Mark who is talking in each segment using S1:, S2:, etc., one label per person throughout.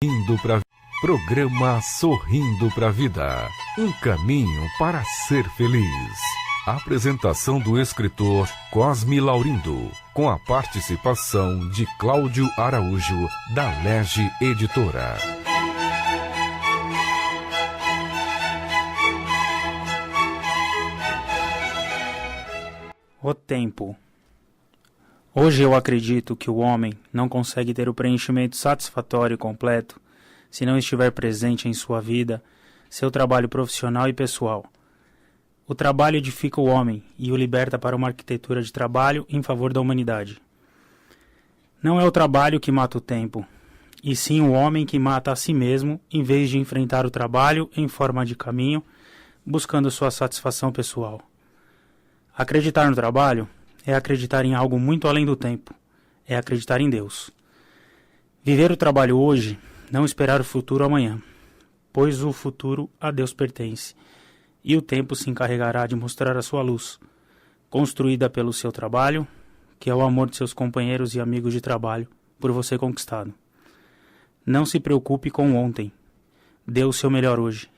S1: Indo pra... Programa Sorrindo pra Vida. Um caminho para ser feliz. Apresentação do escritor Cosme Laurindo, com a participação de Cláudio Araújo, da Lege Editora.
S2: O tempo. Hoje eu acredito que o homem não consegue ter o preenchimento satisfatório e completo se não estiver presente em sua vida, seu trabalho profissional e pessoal. O trabalho edifica o homem e o liberta para uma arquitetura de trabalho em favor da humanidade. Não é o trabalho que mata o tempo, e sim o homem que mata a si mesmo em vez de enfrentar o trabalho em forma de caminho, buscando sua satisfação pessoal. Acreditar no trabalho é acreditar em algo muito além do tempo, é acreditar em Deus. Viver o trabalho hoje, não esperar o futuro amanhã, pois o futuro a Deus pertence, e o tempo se encarregará de mostrar a sua luz, construída pelo seu trabalho, que é o amor de seus companheiros e amigos de trabalho, por você conquistado. Não se preocupe com ontem, dê o seu melhor hoje.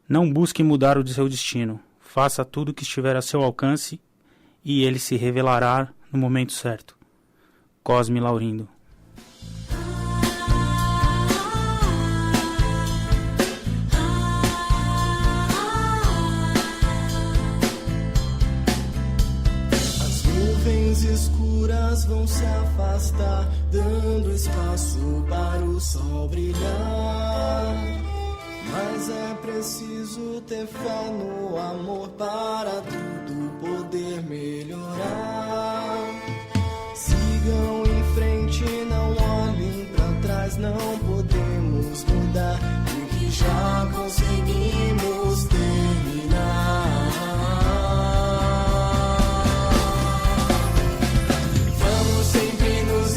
S2: Não busque mudar o de seu destino, faça tudo o que estiver a seu alcance e ele se revelará no momento certo. Cosme Laurindo.
S3: Escuras vão se afastar, dando espaço para o sol brilhar. Mas é preciso ter fé no amor para tudo poder melhorar. Sigam em frente, não olhem para trás, não podemos mudar o que já conseguimos terminar.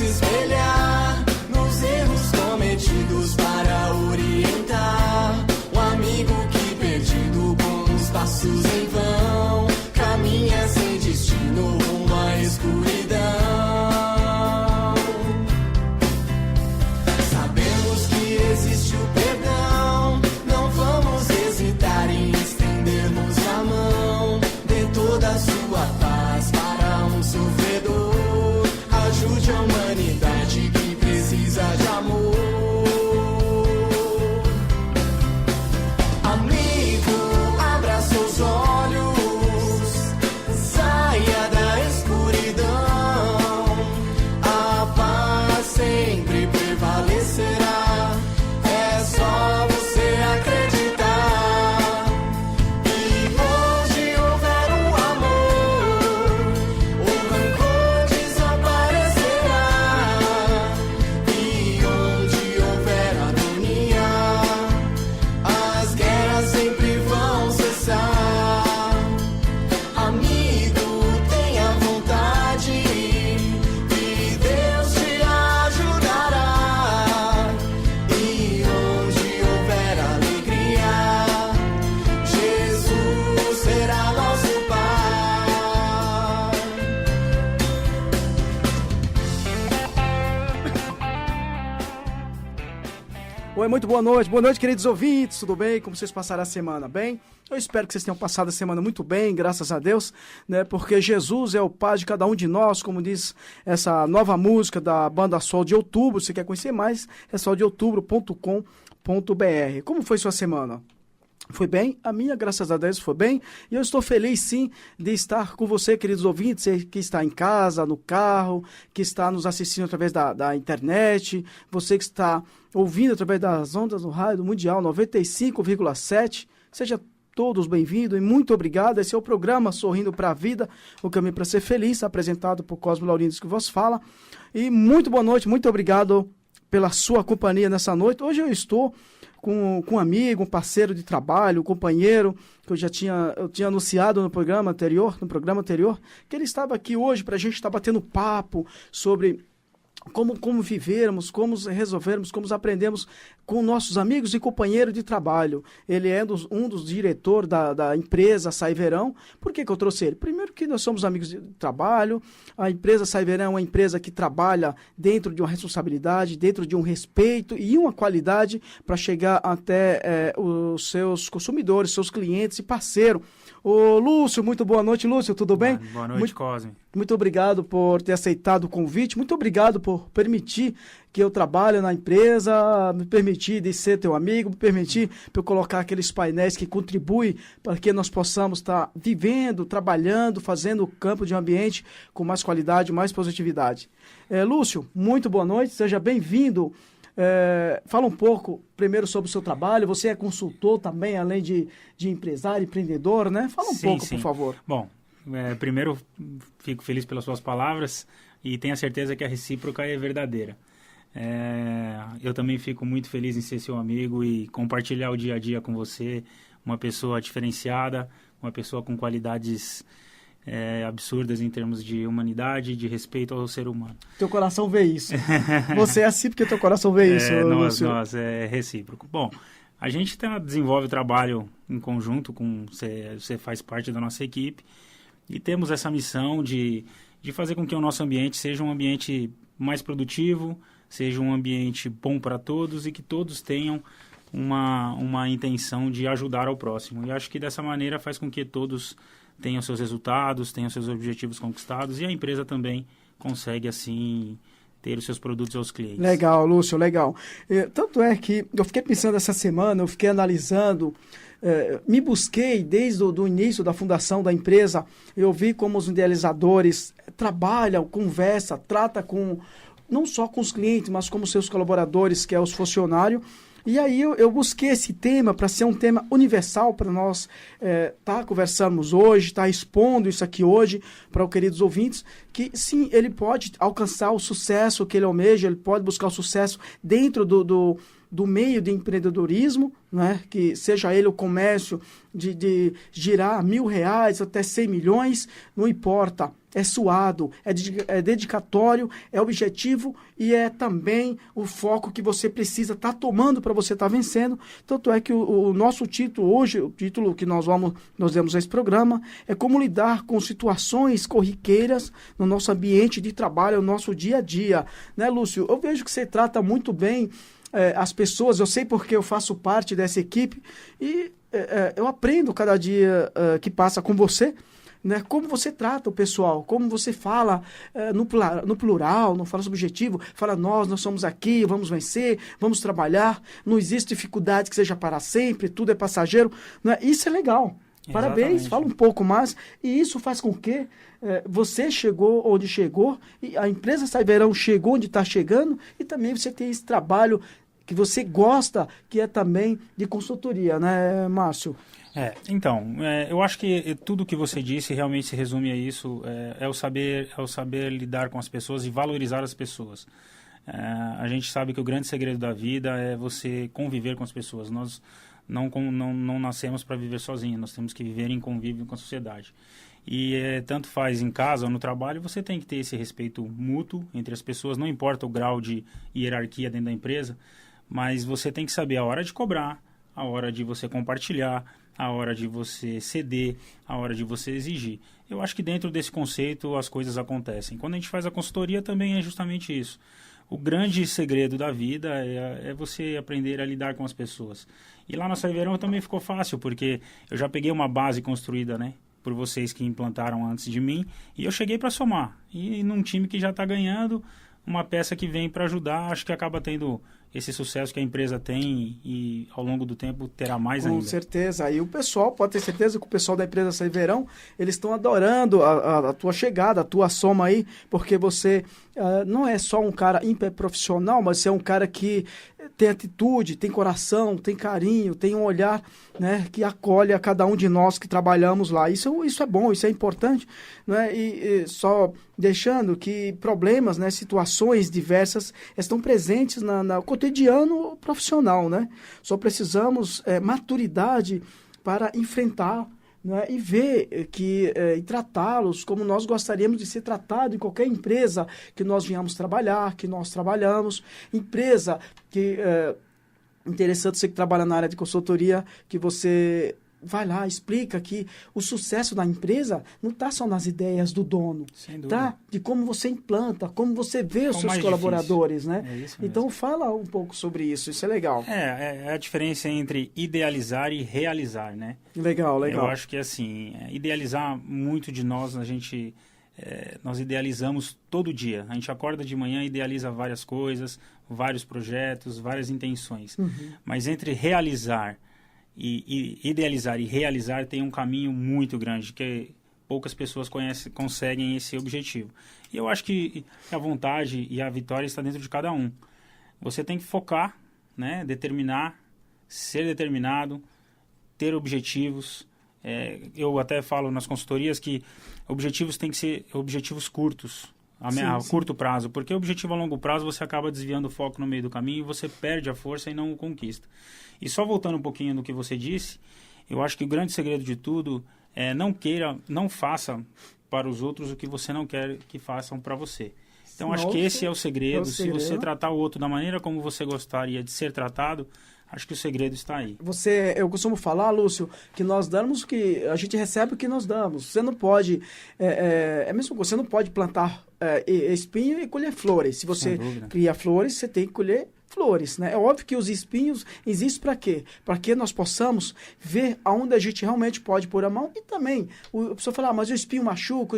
S3: Espelhar nos erros cometidos para orientar o amigo que perdido com os passos em vão caminha sem destino rumo à escuridão. Sabemos que existe o perdão, não vamos hesitar em estendermos a mão. Dê toda a sua paz para um sofredor, ajude a humanidade que precisa de amor. Amigo, abra seus olhos, saia da escuridão. A paz sempre prevalecerá, é só você acreditar. E onde houver o amor, o rancor desaparecerá. E onde houver harmonia, as guerras sempre vão cessar. Amigo, tenha vontade e Deus te ajudará. E onde houver alegria, Jesus será nosso Pai.
S4: Oi, muito boa noite, queridos ouvintes, tudo bem? Como vocês passaram a semana? Bem? Eu espero que vocês tenham passado a semana muito bem, graças a Deus, né? Porque Jesus é o Pai de cada um de nós, como diz essa nova música da banda Sol de Outubro. Se quer conhecer mais, é soldeoutubro.com.br. Como foi sua semana? Foi bem? A minha, graças a Deus, foi bem. E eu estou feliz, sim, de estar com você, queridos ouvintes, você que está em casa, no carro, que está nos assistindo através da internet, você que está ouvindo através das ondas do rádio mundial 95,7. Seja todos bem-vindos e muito obrigado. Esse é o programa Sorrindo para a Vida, o caminho para ser feliz, apresentado por Cosme Laurindo, que vos fala. E muito boa noite, muito obrigado pela sua companhia nessa noite. Hoje eu estou com um amigo, um parceiro de trabalho, um companheiro, que eu tinha anunciado no programa anterior, que ele estava aqui hoje para a gente estar batendo papo sobre como vivermos, como resolvermos, como aprendemos com nossos amigos e companheiros de trabalho. Ele é um dos diretores da empresa Sai Verão. Por que eu trouxe ele? Primeiro que nós somos amigos de trabalho, a empresa Sai Verão é uma empresa que trabalha dentro de uma responsabilidade, dentro de um respeito e uma qualidade para chegar até os seus consumidores, seus clientes e parceiros. Ô Lúcio, muito boa noite, Lúcio, tudo bem?
S2: Boa noite, Cosme.
S4: Muito obrigado por ter aceitado o convite, muito obrigado por permitir que eu trabalhe na empresa, me permitir de ser teu amigo, me permitir para eu colocar aqueles painéis que contribuem para que nós possamos estar vivendo, trabalhando, fazendo o campo de ambiente com mais qualidade, mais positividade. Lúcio, muito boa noite, seja bem-vindo. Fala um pouco primeiro sobre o seu trabalho. Você é consultor também, além de empresário, empreendedor, né? Fala um pouco, por favor.
S2: Bom, primeiro fico feliz pelas suas palavras e tenho a certeza que a recíproca é verdadeira. Eu também fico muito feliz em ser seu amigo e compartilhar o dia a dia com você, uma pessoa diferenciada, uma pessoa com qualidades absurdas em termos de humanidade, de respeito ao ser humano.
S4: Teu coração vê isso. Você é assim porque teu coração vê isso.
S2: Nós é recíproco. Bom, a gente desenvolve o trabalho em conjunto, você faz parte da nossa equipe e temos essa missão de fazer com que o nosso ambiente seja um ambiente mais produtivo, seja um ambiente bom para todos e que todos tenham uma intenção de ajudar ao próximo. E acho que dessa maneira faz com que todos tenham seus resultados, tenham seus objetivos conquistados e a empresa também consegue, assim, ter os seus produtos aos clientes.
S4: Legal, Lúcio, legal. Tanto é que eu fiquei pensando essa semana, eu fiquei analisando, me busquei desde o início da fundação da empresa, eu vi como os idealizadores trabalham, conversam, tratam não só com os clientes, mas como seus colaboradores, que é os funcionários. E aí eu busquei esse tema para ser um tema universal para nós conversarmos hoje, expondo isso aqui hoje para os queridos ouvintes, que sim, ele pode alcançar o sucesso que ele almeja, ele pode buscar o sucesso dentro do meio de empreendedorismo, né? Que seja ele o comércio de girar R$1.000 até 100 milhões, não importa, é suado, é dedicatório, é objetivo e é também o foco que você precisa estar tomando para você estar vencendo. Tanto é que o nosso título hoje, o título que nós demos a esse programa, é como lidar com situações corriqueiras no nosso ambiente de trabalho, no nosso dia a dia. Né, Lúcio? Eu vejo que você trata muito bem as pessoas, eu sei porque eu faço parte dessa equipe e eu aprendo cada dia que passa com você, né, como você trata o pessoal, como você fala no plural, não fala subjetivo, fala nós somos aqui, vamos vencer, vamos trabalhar, não existe dificuldade que seja para sempre, tudo é passageiro, né? Isso é legal. Parabéns, fala um pouco mais. E isso faz com que você chegou onde chegou, e a empresa Sai Verão chegou onde está chegando, e também você tem esse trabalho que você gosta, que é também de consultoria, né, Márcio?
S2: Então, eu acho que tudo que você disse realmente se resume a isso, é o saber lidar com as pessoas e valorizar as pessoas. A gente sabe que o grande segredo da vida é você conviver com as pessoas. Nós não nascemos para viver sozinhos, nós temos que viver em convívio com a sociedade. E tanto faz em casa ou no trabalho, você tem que ter esse respeito mútuo entre as pessoas, não importa o grau de hierarquia dentro da empresa, mas você tem que saber a hora de cobrar, a hora de você compartilhar, a hora de você ceder, a hora de você exigir. Eu acho que dentro desse conceito as coisas acontecem. Quando a gente faz a consultoria também é justamente isso. O grande segredo da vida é você aprender a lidar com as pessoas. E lá na Sai Verão também ficou fácil, porque eu já peguei uma base construída, né, por vocês que implantaram antes de mim, e eu cheguei para somar. E num time que já está ganhando, uma peça que vem para ajudar, acho que acaba tendo esse sucesso que a empresa tem e ao longo do tempo terá mais ainda.
S4: Com certeza. E o pessoal, pode ter certeza que o pessoal da empresa Sai Verão, eles estão adorando a tua chegada, a tua soma aí, porque você não é só um cara hiperprofissional, mas você é um cara que tem atitude, tem coração, tem carinho, tem um olhar, né, que acolhe a cada um de nós que trabalhamos lá. Isso é bom, isso é importante, né? E só deixando que problemas, né, situações diversas estão presentes no cotidiano profissional, né? Só precisamos maturidade para enfrentar, né, e ver e tratá-los como nós gostaríamos de ser tratado em qualquer empresa que nós venhamos trabalhar, que nós trabalhamos. Empresa que... interessante você que trabalha na área de consultoria, que você vai lá, explica que o sucesso da empresa não está só nas ideias do dono, tá? De como você implanta, como você vê os seus colaboradores, né?
S2: É isso mesmo.
S4: Então fala um pouco sobre isso, isso é legal.
S2: É a diferença entre idealizar e realizar, né?
S4: Legal.
S2: Eu acho que assim, idealizar muito de nós, nós idealizamos todo dia. A gente acorda de manhã e idealiza várias coisas, vários projetos, várias intenções. Mas entre realizar e idealizar e realizar tem um caminho muito grande, que poucas pessoas conseguem esse objetivo. E eu acho que a vontade e a vitória está dentro de cada um. Você tem que focar, né, determinar, ser determinado, ter objetivos. Eu até falo nas consultorias que objetivos têm que ser objetivos curtos, a curto prazo, porque objetivo a longo prazo você acaba desviando o foco no meio do caminho e você perde a força e não o conquista. E só voltando um pouquinho no que você disse, eu acho que o grande segredo de tudo é não faça para os outros o que você não quer que façam para você. Então acho que esse é o segredo. Se você tratar o outro da maneira como você gostaria de ser tratado, acho que o segredo está aí.
S4: Eu costumo falar, Lúcio, que nós damos o que a gente recebe o que nós damos. Você não pode, mesmo você não pode plantar espinho e colher flores. Se você cria flores, você tem que colher flores, né? É óbvio que os espinhos existem para quê? Para que nós possamos ver aonde a gente realmente pode pôr a mão e também, a pessoa fala, mas o espinho machuca,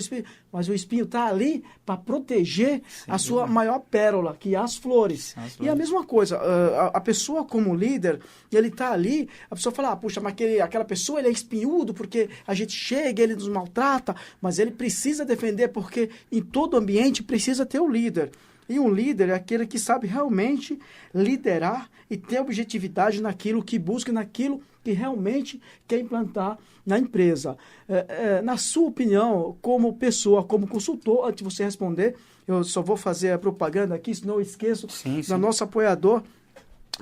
S4: mas o espinho está ali para proteger a sua maior pérola, que é as flores. E a mesma coisa, a pessoa como líder, ele está ali, a pessoa fala, puxa, mas aquela pessoa ele é espinhudo porque a gente chega, ele nos maltrata, mas ele precisa defender porque em todo ambiente precisa ter o líder. E um líder é aquele que sabe realmente liderar e ter objetividade naquilo que busca, naquilo que realmente quer implantar na empresa. Na sua opinião, como pessoa, como consultor, antes de você responder, eu só vou fazer a propaganda aqui, senão eu esqueço, da nossa apoiador,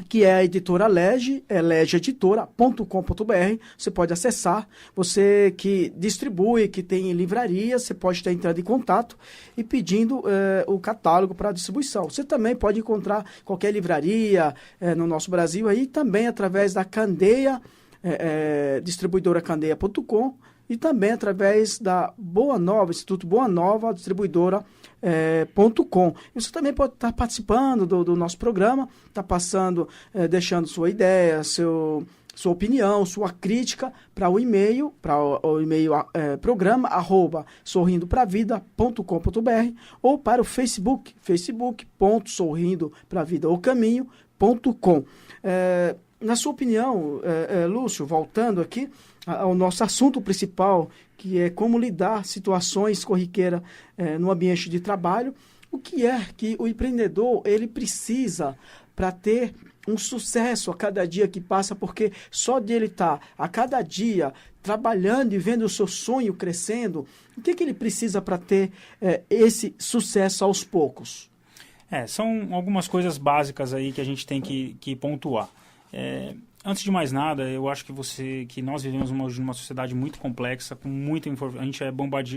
S4: que é a editora Lege, legeeditora.com.br. Você pode acessar. Você que distribui, que tem livraria, você pode estar entrando em contato e pedindo o catálogo para distribuição. Você também pode encontrar qualquer livraria no nosso Brasil aí, também através da Candeia, distribuidoracandeia.com, e também através da Boa Nova, Instituto Boa Nova, distribuidora.com. E você também pode estar participando do nosso programa, está passando, deixando sua ideia, sua opinião, sua crítica para o e-mail, programa @sorrindopravida.com.br ou para o facebook.sorrindopravida.com. Na sua opinião, Lúcio, voltando aqui ao nosso assunto principal, que é como lidar situações corriqueiras no ambiente de trabalho, o que é que o empreendedor ele precisa para ter um sucesso a cada dia que passa, porque só de ele estar a cada dia trabalhando e vendo o seu sonho crescendo, o que ele precisa para ter esse sucesso aos poucos?
S2: São algumas coisas básicas aí que a gente tem que pontuar. Antes de mais nada, eu acho que nós vivemos numa sociedade muito complexa, com muita informação. A gente é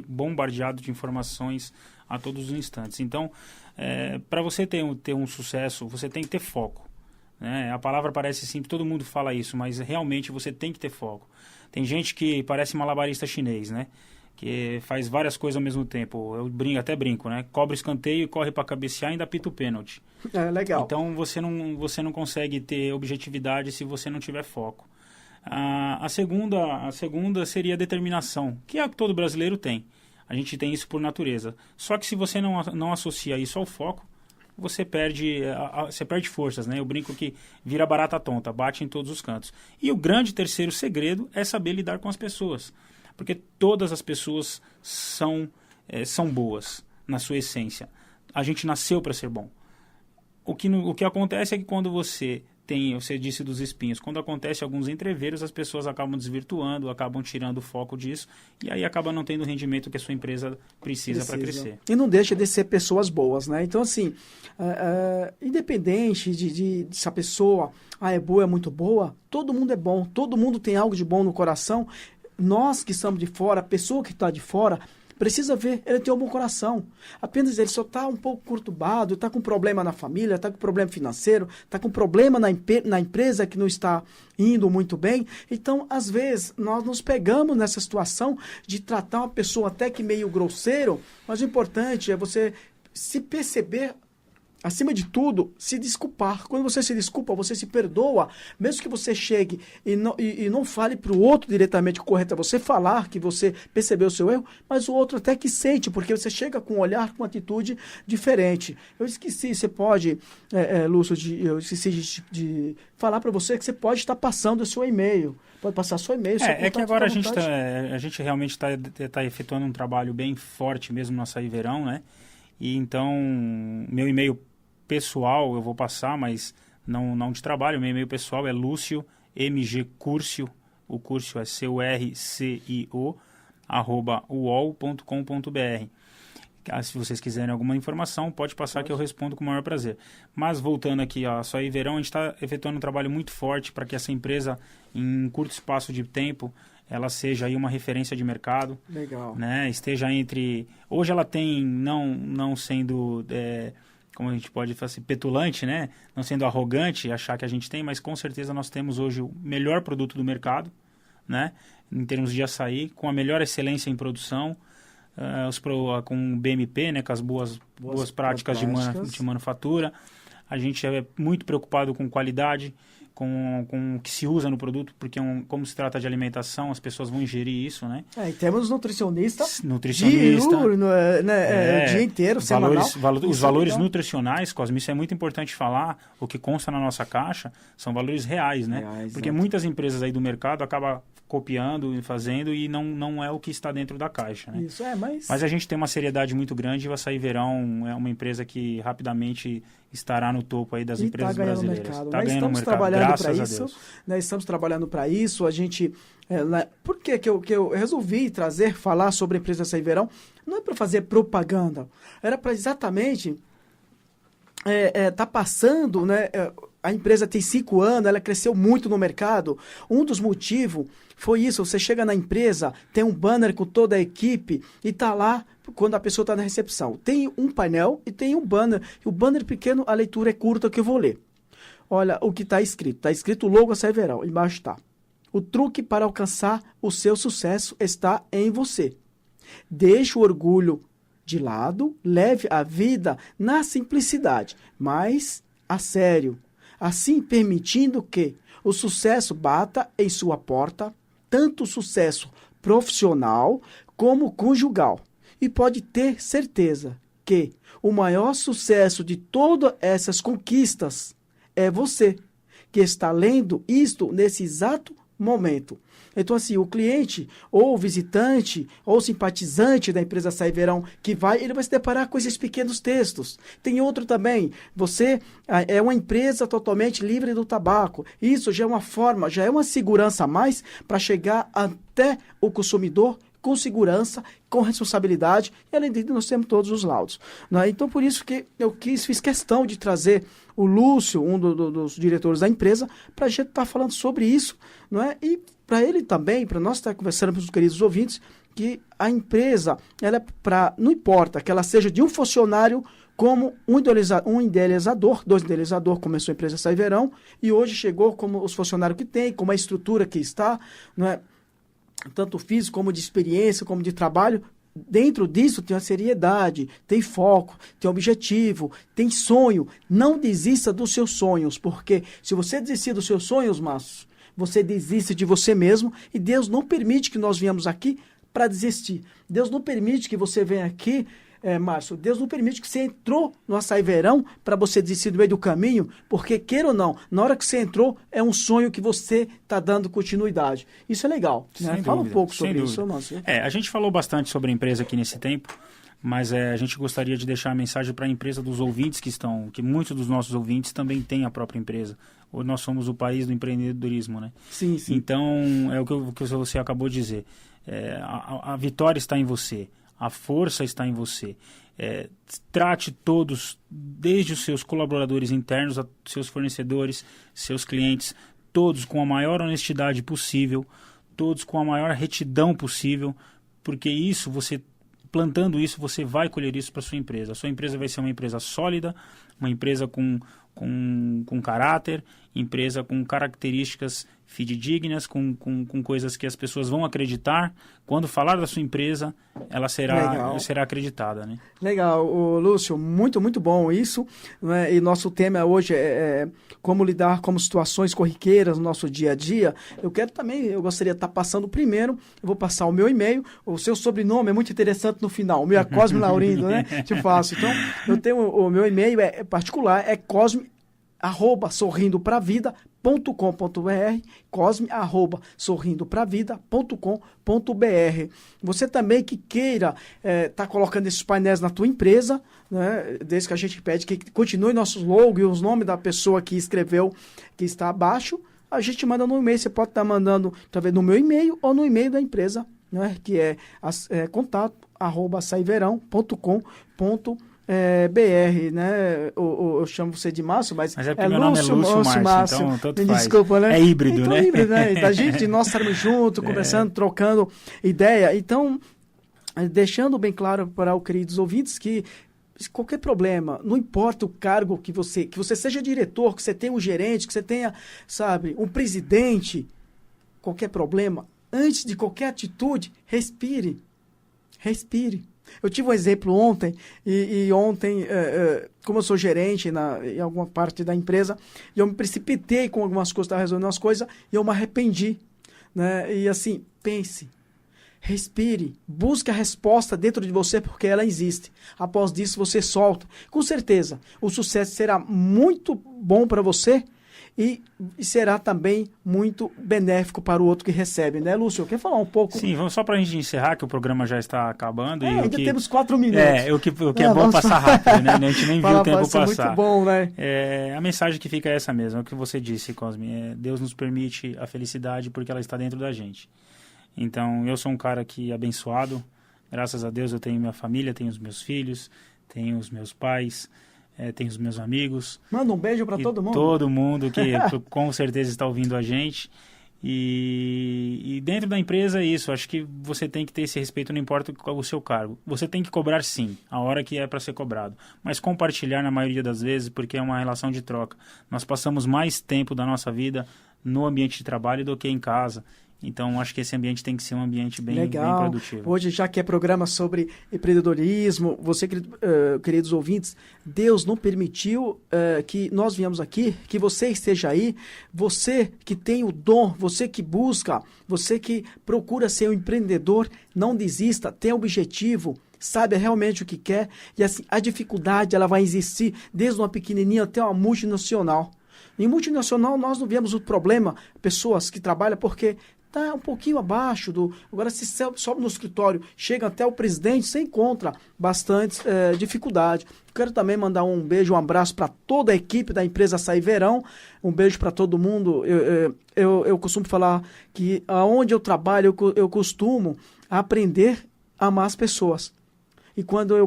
S2: bombardeado de informações a todos os instantes. Então, para você ter um sucesso, você tem que ter foco, né? A palavra parece simples, todo mundo fala isso, mas realmente você tem que ter foco. Tem gente que parece malabarista chinês, né? Que faz várias coisas ao mesmo tempo. Eu até brinco, né? Cobra escanteio, corre para cabecear e ainda apita o pênalti.
S4: Legal.
S2: Então você não consegue ter objetividade se você não tiver foco. A segunda seria a determinação, que é a que todo brasileiro tem. A gente tem isso por natureza. Só que se você não associa isso ao foco, você perde forças, né? Eu brinco que vira barata tonta, bate em todos os cantos. E o grande terceiro segredo é saber lidar com as pessoas. Porque todas as pessoas são boas na sua essência. A gente nasceu para ser bom. O que acontece é que quando você disse dos espinhos, quando acontece alguns entreveros, as pessoas acabam desvirtuando, acabam tirando o foco disso, e aí acaba não tendo o rendimento que a sua empresa precisa para crescer.
S4: E não deixa de ser pessoas boas, né? Então, assim, independente de se a pessoa é boa, é muito boa, todo mundo é bom, todo mundo tem algo de bom no coração. nós que estamos de fora, a pessoa que está de fora, precisa ver, ele tem um bom coração. Apenas ele só está um pouco conturbado, está com problema na família, está com problema financeiro, está com problema na empresa que não está indo muito bem. Então, às vezes, nós nos pegamos nessa situação de tratar uma pessoa até que meio grosseiro, mas o importante é você se perceber, acima de tudo, se desculpar. Quando você se desculpa, você se perdoa, mesmo que você chegue e não fale para o outro diretamente, o correto é você falar que você percebeu o seu erro, mas o outro até que sente, porque você chega com um olhar, com uma atitude diferente. Eu esqueci, você pode, Lúcio, eu esqueci de falar para você que você pode estar passando o seu e-mail. Pode passar seu e-mail.
S2: É que agora a gente realmente está efetuando um trabalho bem forte mesmo no Açaí Verão, né? E então, meu e-mail pessoal eu vou passar, mas não de trabalho. Meu e-mail pessoal é Lúcio MG Curcio, o Curcio é CURCIO @uol.com.br. Se vocês quiserem alguma informação, pode passar que eu respondo com o maior prazer. Mas voltando aqui a Açaí Verão, a gente está efetuando um trabalho muito forte para que essa empresa, em um curto espaço de tempo, ela seja aí uma referência de mercado.
S4: Legal.
S2: Né? Esteja entre... Hoje ela tem, não sendo... como a gente pode falar assim, petulante, né? Não sendo arrogante, achar que a gente tem, mas com certeza nós temos hoje o melhor produto do mercado, né? Em termos de açaí, com a melhor excelência em produção, com o BMP, né? Com as boas práticas de manufatura. A gente é muito preocupado com qualidade, com o que se usa no produto, porque como se trata de alimentação, as pessoas vão ingerir isso, né?
S4: E temos nutricionista.
S2: O
S4: dia inteiro, semanal.
S2: Os valores nutricionais, Cosme, isso é muito importante falar, o que consta na nossa caixa são valores reais, né? Porque muitas empresas aí do mercado acabam copiando e fazendo e não é o que está dentro da caixa, né?
S4: Isso,
S2: mas a gente tem uma seriedade muito grande e o Açaí Verão é uma empresa que rapidamente estará no topo aí das empresas brasileiras.
S4: Está ganhando mercado, trabalhando para isso. Nós estamos trabalhando para isso. A gente, por que eu resolvi falar sobre a empresa Açaí Verão? Não é para fazer propaganda, era para exatamente tá passando, né? A empresa tem 5 anos, ela cresceu muito no mercado. Um dos motivos foi isso, você chega na empresa, tem um banner com toda a equipe e está lá quando a pessoa está na recepção. Tem um painel e tem um banner. E o banner pequeno, a leitura é curta que eu vou ler. Olha o que está escrito. Está escrito logo Açaí Verão. Embaixo está. O truque para alcançar o seu sucesso está em você. Deixe o orgulho de lado, leve a vida na simplicidade, mas a sério. Assim permitindo que o sucesso bata em sua porta, tanto o sucesso profissional como conjugal. E pode ter certeza que o maior sucesso de todas essas conquistas é você, que está lendo isto nesse exato momento. Então, assim, o cliente, ou o visitante, ou o simpatizante da empresa Açaí Verão ele vai se deparar com esses pequenos textos. Tem outro também, você é uma empresa totalmente livre do tabaco. Isso já é uma forma, já é uma segurança a mais para chegar até o consumidor com segurança, com responsabilidade, e além disso nós temos todos os laudos. Né? Então, por isso que eu fiz questão de trazer o Lúcio, um dos diretores da empresa, para a gente estar falando sobre isso, não é? E para ele também, para nós estar conversando com os queridos ouvintes, que a empresa, não importa que ela seja de um funcionário como um idealizador, 2 idealizadores, começou a empresa Açaí Verão, e hoje chegou como os funcionários que tem, como a estrutura que está, não é? Tanto físico como de experiência, como de trabalho. Dentro disso tem uma seriedade, tem foco, tem objetivo, tem sonho. Não desista dos seus sonhos, porque se você desistir dos seus sonhos, Márcio, você desiste de você mesmo, e Deus não permite que nós venhamos aqui para desistir. Deus não permite que você venha aqui, Márcio, Deus não permite que você entrou no Açaí Verão para você desistir do meio do caminho, porque, queira ou não, na hora que você entrou, é um sonho que você está dando continuidade. Isso é legal. Né? Fala um pouco sobre isso, Márcio.
S2: A gente falou bastante sobre a empresa aqui nesse tempo, mas a gente gostaria de deixar a mensagem para a empresa dos ouvintes que muitos dos nossos ouvintes também têm a própria empresa. Hoje nós somos o país do empreendedorismo, né?
S4: Sim, sim.
S2: Então, é o que você acabou de dizer. A vitória está em você. A força está em você. Trate todos, desde os seus colaboradores internos, a seus fornecedores, seus clientes, todos com a maior honestidade possível. todos com a maior retidão possível, porque plantando isso, você vai colher isso para sua empresa. A sua empresa vai ser uma empresa sólida, uma empresa com caráter, empresa com características fidedignas, com coisas que as pessoas vão acreditar. Quando falar da sua empresa, ela será acreditada, né?
S4: Legal, Lúcio, muito, muito bom isso, né? E nosso tema hoje é como lidar com situações corriqueiras no nosso dia a dia. Eu gostaria de estar passando primeiro, eu vou passar o meu e-mail, o seu sobrenome é muito interessante no final, o meu é Cosme Laurindo, né? Te faço. Então, eu tenho o meu e-mail é particular, é cosme@sorrindopravida.com.br, cosme@sorrindopravida.com.br. Você também que queira tá colocando esses painéis na tua empresa, né? Desde que a gente pede que continue nossos logos e os nomes da pessoa que escreveu, que está abaixo, a gente manda no e-mail. Você pode estar mandando talvez no meu e-mail ou no e-mail da empresa, né? Que é contato@saiverão.com.br. BR, né? Eu chamo você de Márcio, mas
S2: é porque meu nome é Lúcio Márcio, então tanto faz.
S4: Desculpa, né?
S2: É híbrido,
S4: então,
S2: né?
S4: Híbrido, né? Da gente, nós estarmos juntos, conversando, trocando ideia. Então, deixando bem claro para os queridos ouvintes que qualquer problema, não importa o cargo que você seja diretor, que você tenha um gerente, que você tenha, sabe, um presidente, qualquer problema, antes de qualquer atitude, respire. Eu tive um exemplo ontem, e ontem, como eu sou gerente em alguma parte da empresa, eu me precipitei com algumas coisas, estava resolvendo umas coisas, e eu me arrependi, né? E assim, pense, respire, busque a resposta dentro de você, porque ela existe. Após disso, você solta. Com certeza, o sucesso será muito bom para você, e será também muito benéfico para o outro que recebe, né, Lúcio? Quer falar um pouco?
S2: Sim, vamos só para a gente encerrar, que o programa já está acabando.
S4: Ainda temos 4 minutos.
S2: O que é bom passar rápido, né? A gente nem viu o tempo passar.
S4: Muito bom, né?
S2: A mensagem que fica é essa mesmo, é o que você disse, Cosme. Deus nos permite a felicidade porque ela está dentro da gente. Então, eu sou um cara que abençoado. Graças a Deus eu tenho minha família, tenho os meus filhos, tenho os meus pais, tenho os meus amigos.
S4: Manda um beijo para todo mundo.
S2: Todo mundo que com certeza está ouvindo a gente. E dentro da empresa é isso. Acho que você tem que ter esse respeito, não importa o seu cargo. Você tem que cobrar sim, a hora que é para ser cobrado. Mas compartilhar na maioria das vezes, porque é uma relação de troca. Nós passamos mais tempo da nossa vida no ambiente de trabalho do que em casa. Então, acho que esse ambiente tem que ser um ambiente bem produtivo.
S4: Hoje, já que é programa sobre empreendedorismo, queridos ouvintes, Deus não permitiu que nós viemos aqui, que você esteja aí, você que tem o dom, você que busca, você que procura ser um empreendedor, não desista, tenha objetivo, sabe realmente o que quer, e assim, a dificuldade ela vai existir desde uma pequenininha até uma multinacional. Em multinacional, nós não vemos o problema, pessoas que trabalham porque está um pouquinho abaixo do... Agora, se sobe no escritório, chega até o presidente, você encontra bastante dificuldade. Quero também mandar um beijo, um abraço para toda a equipe da empresa Saiverão. Um beijo para todo mundo. Eu costumo falar que aonde eu trabalho, eu costumo aprender a amar as pessoas. E quando eu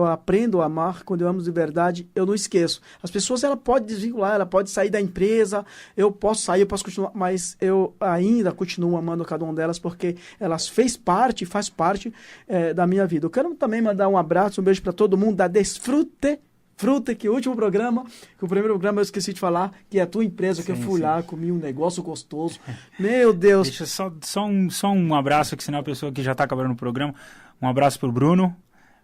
S4: aprendo a amar, quando eu amo de verdade, eu não esqueço. As pessoas, ela pode desvincular, ela pode sair da empresa, eu posso sair, eu posso continuar, mas eu ainda continuo amando cada uma delas, porque elas faz parte da minha vida. Eu quero também mandar um abraço, um beijo para todo mundo da Desfrute, que o último programa, que o primeiro programa eu esqueci de falar, que é a tua empresa, que eu fui lá, comi um negócio gostoso. Meu Deus!
S2: Deixa só um abraço, que senão a pessoa que já está acabando o programa, um abraço para o Bruno,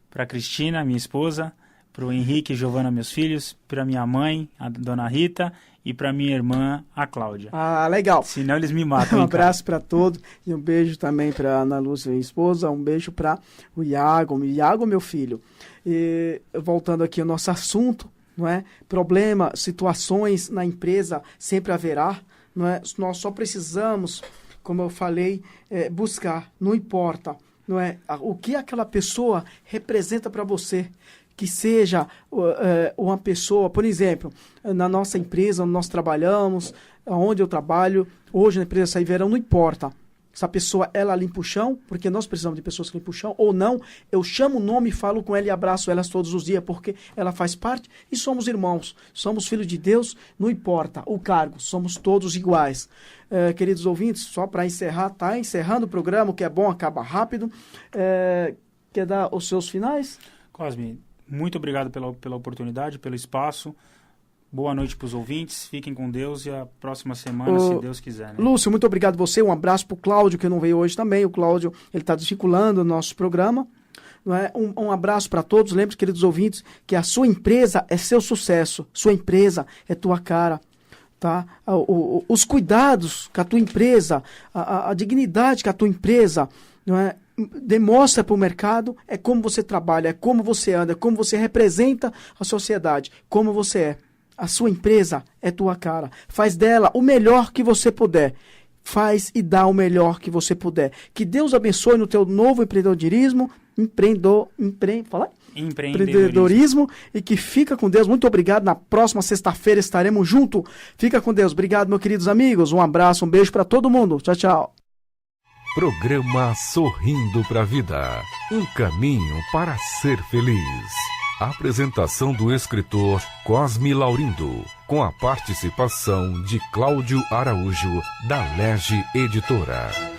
S2: para a Cristina, minha esposa, para o Henrique e Giovana, meus filhos, para minha mãe, a dona Rita, e para minha irmã, a Cláudia.
S4: Ah, legal.
S2: Senão eles me matam.
S4: Um abraço para todos e um beijo também para Ana Lúcia, minha esposa, um beijo para o Iago, meu filho. E voltando aqui ao nosso assunto, não é? Problema, situações na empresa sempre haverá, não é? Nós só precisamos, como eu falei, buscar, não importa. Não é? O que aquela pessoa representa para você, que seja uma pessoa, por exemplo, na nossa empresa, onde nós trabalhamos, onde eu trabalho, hoje na empresa Saiverão, não importa. se a pessoa, ela limpa o chão, porque nós precisamos de pessoas que limpam o chão, ou não, eu chamo o nome e falo com ela e abraço elas todos os dias, porque ela faz parte e somos irmãos, somos filhos de Deus, não importa o cargo, somos todos iguais. Queridos ouvintes, só para encerrar, tá encerrando o programa, o que é bom acaba rápido. Quer dar os seus finais?
S2: Cosme, muito obrigado pela oportunidade, pelo espaço. Boa noite para os ouvintes, fiquem com Deus e a próxima semana, se Deus quiser. Né?
S4: Lúcio, muito obrigado a você, um abraço para o Cláudio, que não veio hoje também. O Cláudio, ele está desvinculando o nosso programa. Não é? Um abraço para todos. Lembre-se, queridos ouvintes, que a sua empresa é seu sucesso, sua empresa é tua cara. Tá? Os cuidados que a tua empresa, a dignidade que a tua empresa, não é, demonstra para o mercado, é como você trabalha, é como você anda, é como você representa a sociedade, como você é. A sua empresa é tua cara. Faz dela o melhor que você puder. Faz e dá o melhor que você puder. Que Deus abençoe no teu novo empreendedorismo, empreendedorismo, e que fica com Deus. Muito obrigado. Na próxima sexta-feira estaremos juntos. Fica com Deus. Obrigado, meus queridos amigos. Um abraço, um beijo para todo mundo. Tchau, tchau.
S1: Programa Sorrindo para a Vida. Um caminho para ser feliz. Apresentação do escritor Cosme Laurindo, com a participação de Cláudio Araújo, da Lege Editora.